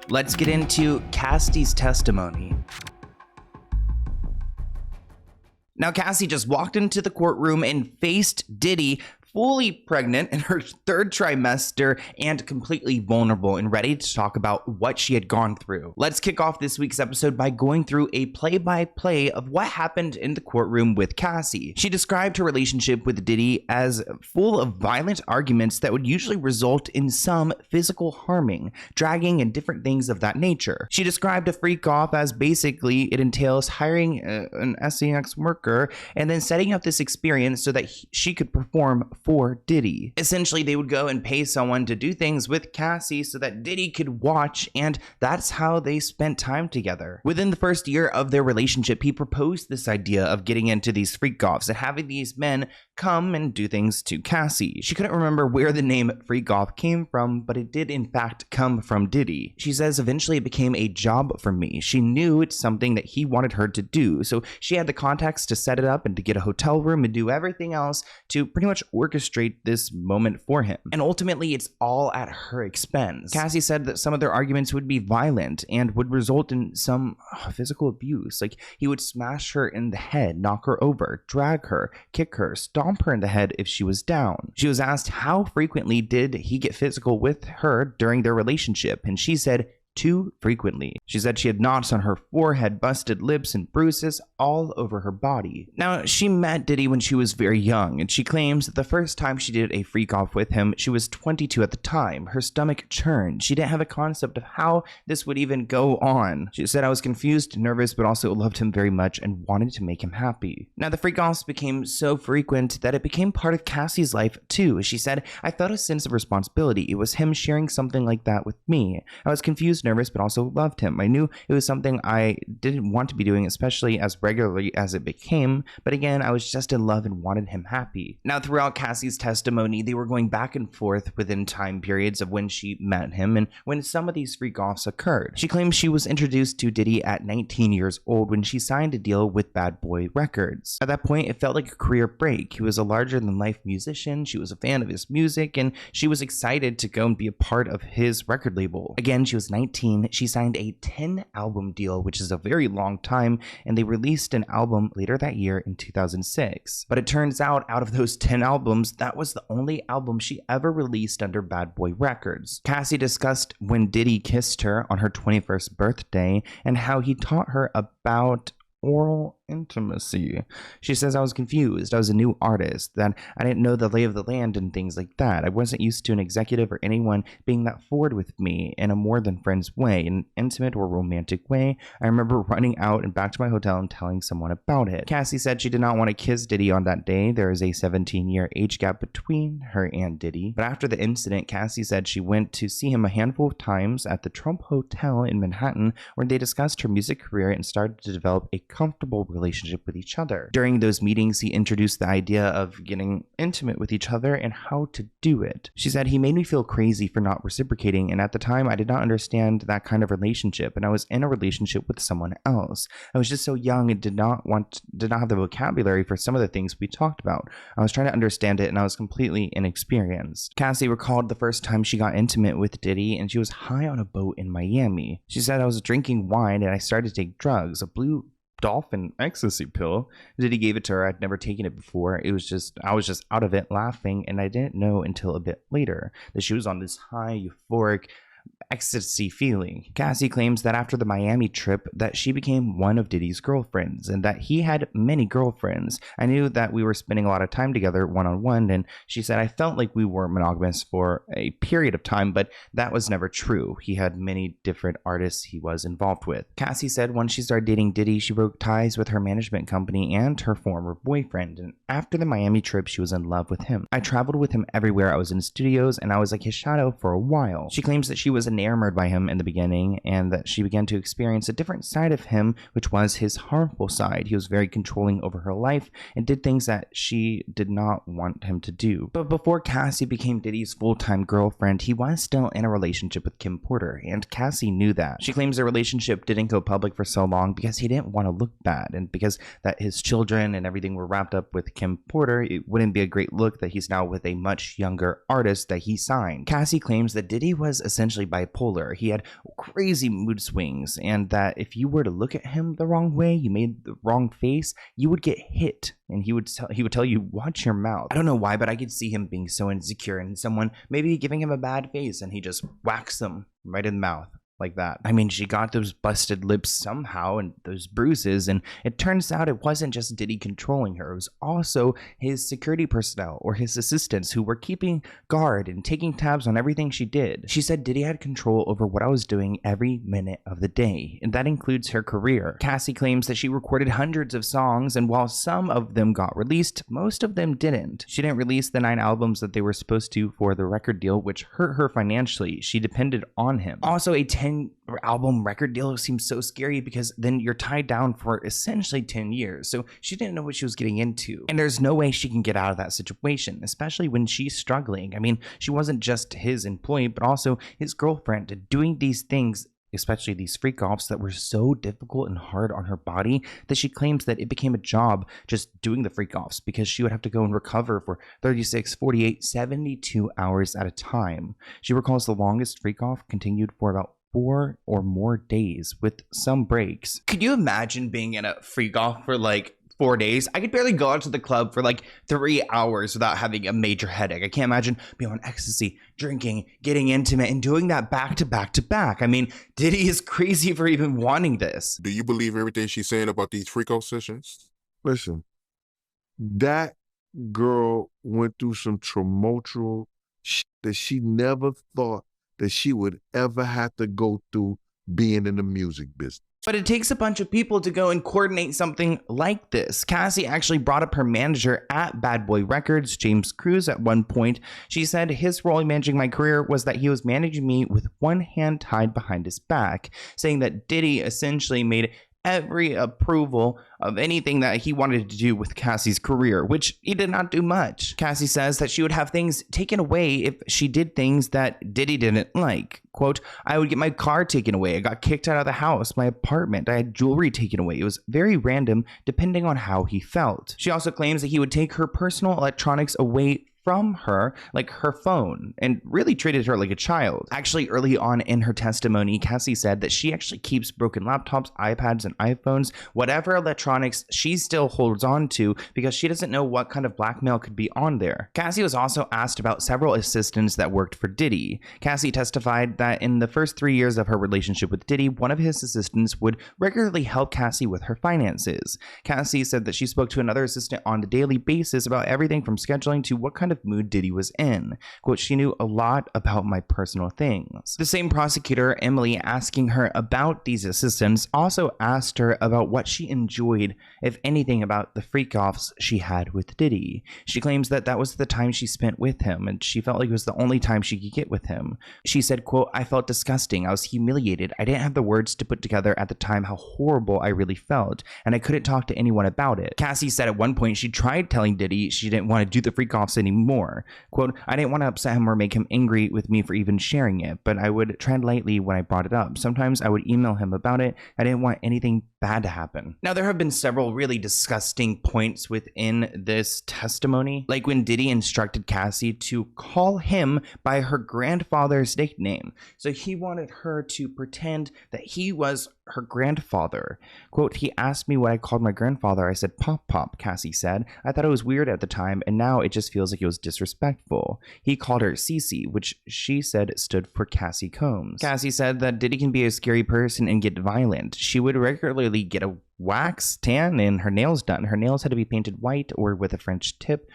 Let's get into Cassie's testimony. Now, Cassie just walked into the courtroom and faced Diddy, fully pregnant in her third trimester and completely vulnerable and ready to talk about what she had gone through. Let's kick off this week's episode by going through a play-by-play of what happened in the courtroom with Cassie. She described her relationship with Diddy as full of violent arguments that would usually result in some physical harming, dragging, and different things of that nature. She described a freak-off as basically it entails hiring an sex worker and then setting up this experience so that she could perform for Diddy. Essentially, they would go and pay someone to do things with Cassie so that Diddy could watch, and that's how they spent time together. Within the first year of their relationship, he proposed this idea of getting into these freak-offs and having these men come and do things to Cassie. She couldn't remember where the name freak-off came from, but it did in fact come from Diddy. She says eventually it became a job for me. She knew it's something that he wanted her to do, so she had the contacts to set it up and to get a hotel room and do everything else to pretty much orchestrate this moment for him. And ultimately, it's all at her expense. Cassie said that some of their arguments would be violent and would result in some physical abuse. Like, he would smash her in the head, knock her over, drag her, kick her, stomp her in the head if she was down. She was asked how frequently did he get physical with her during their relationship, and she said, too frequently. She said she had knots on her forehead, busted lips, and bruises all over her body. Now, she met Diddy when she was very young, and she claims that the first time she did a freak-off with him, she was 22 at the time. Her stomach churned. She didn't have a concept of how this would even go on. She said, I was confused and nervous, but also loved him very much and wanted to make him happy. Now, the freak-offs became so frequent that it became part of Cassie's life, too. She said, I felt a sense of responsibility. It was him sharing something like that with me. I was confused, nervous, but also loved him. I knew it was something I didn't want to be doing, especially as regularly as it became, but again, I was just in love and wanted him happy. Now, throughout Cassie's testimony, they were going back and forth within time periods of when she met him and when some of these freak-offs occurred. She claims she was introduced to Diddy at 19 years old when she signed a deal with Bad Boy Records. At that point, it felt like a career break. He was a larger-than-life musician, she was a fan of his music, and she was excited to go and be a part of his record label. Again, she was 19. She signed a 10-album deal, which is a very long time, and they released an album later that year in 2006. But it turns out of those 10 albums, that was the only album she ever released under Bad Boy Records. Cassie discussed when Diddy kissed her on her 21st birthday and how he taught her about oral intimacy. She says, I was confused. I was a new artist, that I didn't know the lay of the land and things like that. I wasn't used to an executive or anyone being that forward with me in a more than friends way, an intimate or romantic way. I remember running out and back to my hotel and telling someone about it. Cassie said she did not want to kiss Diddy on that day. There is a 17-year age gap between her and Diddy. But after the incident, Cassie said she went to see him a handful of times at the Trump Hotel in Manhattan, where they discussed her music career and started to develop a comfortable relationship with each other. During those meetings, he introduced the idea of getting intimate with each other and how to do it. She said, he made me feel crazy for not reciprocating, and at the time I did not understand that kind of relationship, and I was in a relationship with someone else. I was just so young and did not have the vocabulary for some of the things we talked about. I was trying to understand it and I was completely inexperienced. Cassie recalled the first time she got intimate with Diddy, and she was high on a boat in Miami. She said, I was drinking wine and I started to take drugs, a blue dolphin ecstasy pill. Diddy gave it to her. I'd never taken it before. I was just out of it laughing, and I didn't know until a bit later that she was on this high, euphoric ecstasy feeling. Cassie claims that after the Miami trip that she became one of Diddy's girlfriends and that he had many girlfriends. I knew that we were spending a lot of time together one-on-one, and she said, I felt like we were monogamous for a period of time, but that was never true. He had many different artists he was involved with. Cassie said once she started dating Diddy, she broke ties with her management company and her former boyfriend, and after the Miami trip, she was in love with him. I traveled with him everywhere. I was in studios, and I was like his shadow for a while. She claims that she was enamored by him in the beginning, and that she began to experience a different side of him, which was his harmful side. He was very controlling over her life and did things that she did not want him to do. But before Cassie became Diddy's full-time girlfriend, he was still in a relationship with Kim Porter, and Cassie knew that. She claims their relationship didn't go public for so long because he didn't want to look bad, and because that his children and everything were wrapped up with Kim Porter, it wouldn't be a great look that he's now with a much younger artist that he signed. Cassie claims that Diddy was essentially bipolar bipolar. He had crazy mood swings, and that if you were to look at him the wrong way, you made the wrong face, you would get hit. And he would tell you, watch your mouth. I don't know why, but I could see him being so insecure and someone maybe giving him a bad face and he just whacks them right in the mouth. Like that. I mean, she got those busted lips somehow and those bruises, and it turns out it wasn't just Diddy controlling her. It was also his security personnel or his assistants who were keeping guard and taking tabs on everything she did. She said Diddy had control over what I was doing every minute of the day, and that includes her career. Cassie claims that she recorded hundreds of songs, and while some of them got released, most of them didn't. She didn't release the 9 albums that they were supposed to for the record deal, which hurt her financially. She depended on him. Also, a 10-album record deal seems so scary because then you're tied down for essentially 10 years. So she didn't know what she was getting into. And there's no way she can get out of that situation, especially when she's struggling. I mean, she wasn't just his employee, but also his girlfriend, doing these things, especially these freak offs that were so difficult and hard on her body that she claims that it became a job just doing the freak offs because she would have to go and recover for 36, 48, 72 hours at a time. She recalls the longest freak off continued for about 4 or more days with some breaks. Could you imagine being in a freak off for like 4 days? I could barely go out to the club for like 3 hours without having a major headache. I can't imagine being on ecstasy, drinking, getting intimate, and doing that back to back to back. I mean, Diddy is crazy for even wanting this. Do you believe everything she's saying about these freak-off sessions? Listen, that girl went through some tumultuous shit that she never thought that she would ever have to go through being in the music business. But it takes a bunch of people to go and coordinate something like this. Cassie actually brought up her manager at Bad Boy Records, James Cruz, at one point. She said his role in managing my career was that he was managing me with one hand tied behind his back, saying that Diddy essentially made every approval of anything that he wanted to do with Cassie's career, which he did not do much. Cassie says that she would have things taken away if she did things that Diddy didn't like. Quote, I would get my car taken away. I got kicked out of the house, my apartment. I had jewelry taken away. It was very random depending on how he felt. She also claims that he would take her personal electronics away from her, like her phone, and really treated her like a child. Actually, early on in her testimony, Cassie said that she actually keeps broken laptops, iPads, and iPhones, whatever electronics she still holds on to because she doesn't know what kind of blackmail could be on there. Cassie was also asked about several assistants that worked for Diddy. Cassie testified that in the first 3 years of her relationship with Diddy, one of his assistants would regularly help Cassie with her finances. Cassie said that she spoke to another assistant on a daily basis about everything from scheduling to what kind of mood Diddy was in. Quote, she knew a lot about my personal things. The same prosecutor, Emily, asking her about these assistants, also asked her about what she enjoyed, if anything, about the freak-offs she had with Diddy. She claims that that was the time she spent with him, and she felt like it was the only time she could get with him. She said, quote, I felt disgusting. I was humiliated. I didn't have the words to put together at the time how horrible I really felt, and I couldn't talk to anyone about it. Cassie said at one point she tried telling Diddy she didn't want to do the freak-offs anymore. Quote, I didn't want to upset him or make him angry with me for even sharing it, but I would tread lightly when I brought it up. Sometimes I would email him about it. I didn't want anything bad to happen. Now, there have been several really disgusting points within this testimony, like when Diddy instructed Cassie to call him by her grandfather's nickname. So he wanted her to pretend that he was her grandfather. Quote, he asked me what I called my grandfather. I said, Pop Pop, Cassie said. I thought it was weird at the time, and now it just feels like it was disrespectful. He called her Cece, which she said stood for Cassie Combs. Cassie said that Diddy can be a scary person and get violent. She would regularly get a wax, tan, and her nails done. Her nails had to be painted white or with a French tip,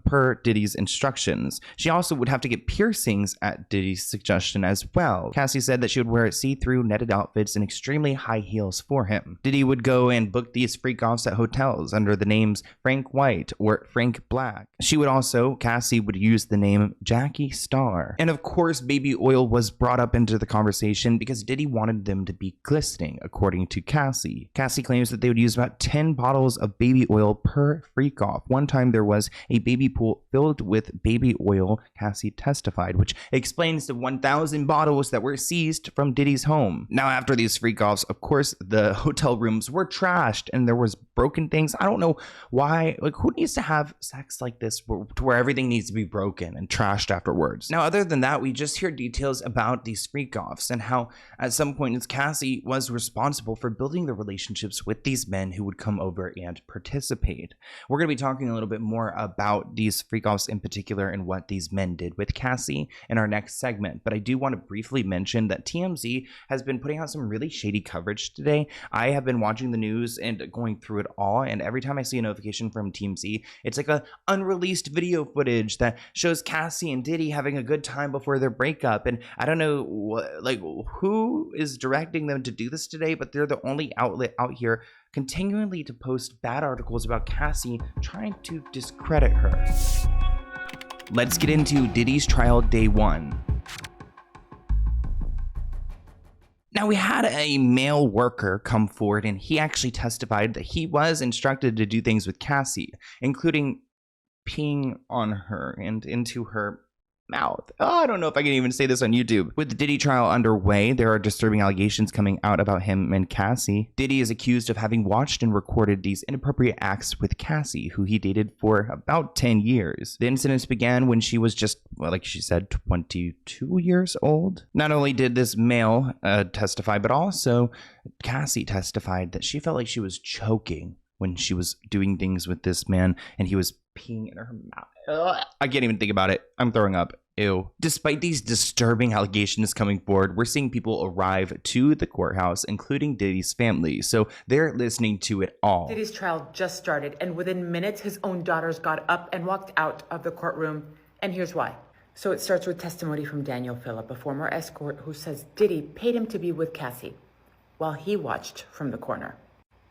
per Diddy's instructions. She also would have to get piercings at Diddy's suggestion as well. Cassie said that she would wear see-through netted outfits and extremely high heels for him. Diddy would go and book these freak-offs at hotels under the names Frank White or Frank Black. Cassie would use the name Jackie Star. And of course, baby oil was brought up into the conversation because Diddy wanted them to be glistening, according to Cassie. Cassie claims that they would use about 10 bottles of baby oil per freak-off. One time there was a baby baby pool filled with baby oil, Cassie testified, which explains the 1,000 bottles that were seized from Diddy's home. Now, after these freak-offs, of course, the hotel rooms were trashed and there was broken things. I don't know why, like, who needs to have sex like this to where everything needs to be broken and trashed afterwards? Now, other than that, we just hear details about these freak-offs and how at some point Cassie was responsible for building the relationships with these men who would come over and participate. We're going to be talking a little bit more about these freak-offs in particular and what these men did with Cassie in our next segment, but I do want to briefly mention that TMZ has been putting out some really shady coverage today. I have been watching the news and going through it all, and every time I see a notification from TMZ, it's like a unreleased video footage that shows Cassie and Diddy having a good time before their breakup, and I don't know who is directing them to do this today, but they're the only outlet out here continually to post bad articles about Cassie, trying to discredit her. Let's get into Diddy's trial day 1. Now, we had a male worker come forward and he actually testified that he was instructed to do things with Cassie, including peeing on her and into her mouth. Oh, I don't know if I can even say this on YouTube. With the Diddy trial underway, there are disturbing allegations coming out about him and Cassie. Diddy is accused of having watched and recorded these inappropriate acts with Cassie, who he dated for about 10 years. The incidents began when she was just, well, like she said, 22 years old. Not only did this male testify, but also Cassie testified that she felt like she was choking when she was doing things with this man and he was peeing in her mouth. Ugh, I can't even think about it. I'm throwing up. Ew. Despite these disturbing allegations coming forward, we're seeing people arrive to the courthouse, including Diddy's family, so they're listening to it all. Diddy's trial just started, and within minutes, his own daughters got up and walked out of the courtroom, and here's why. So it starts with testimony from Daniel Phillip, a former escort who says Diddy paid him to be with Cassie while he watched from the corner.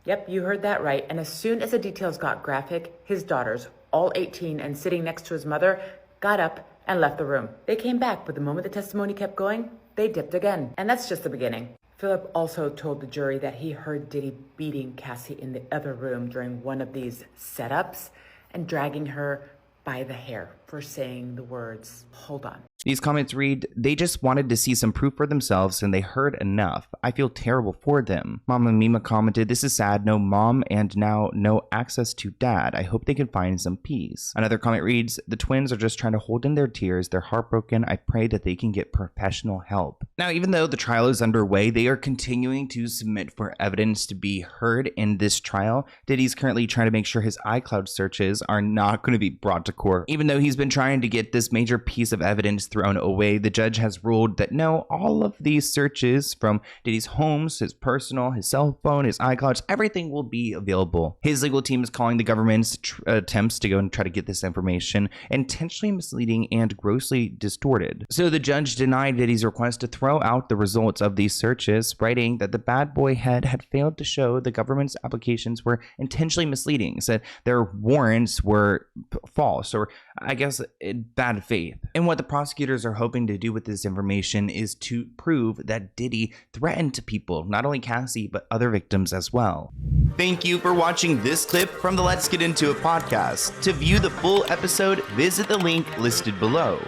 Yep, you heard that right, and as soon as the details got graphic, his daughters, all 18 and sitting next to his mother, got up and left the room. They came back, but the moment the testimony kept going, they dipped again. And that's just the beginning. Philip also told the jury that he heard Diddy beating Cassie in the other room during one of these setups and dragging her by the hair for saying the words, "Hold on." These comments read, "They just wanted to see some proof for themselves and they heard enough. I feel terrible for them." Mama Mima commented, "This is sad. No mom and now no access to dad. I hope they can find some peace." Another comment reads, "The twins are just trying to hold in their tears. They're heartbroken. I pray that they can get professional help." Now, even though the trial is underway, they are continuing to submit for evidence to be heard in this trial. Diddy's currently trying to make sure his iCloud searches are not going to be brought to court. Even though he's been trying to get this major piece of evidence thrown away, the judge has ruled that no, all of these searches from Diddy's homes, his personal, his cell phone, his iClouds, everything will be available. His legal team is calling the government's attempts to go and try to get this information intentionally misleading and grossly distorted. So the judge denied Diddy's request to throw out the results of these searches, writing that the bad boy head had failed to show the government's applications were intentionally misleading, said their warrants were false, or I guess in bad faith. And what the prosecutors are hoping to do with this information is to prove that Diddy threatened to people, not only Cassie, but other victims as well. Thank you for watching this clip from the Let's Get Into It podcast. To view the full episode, visit the link listed below.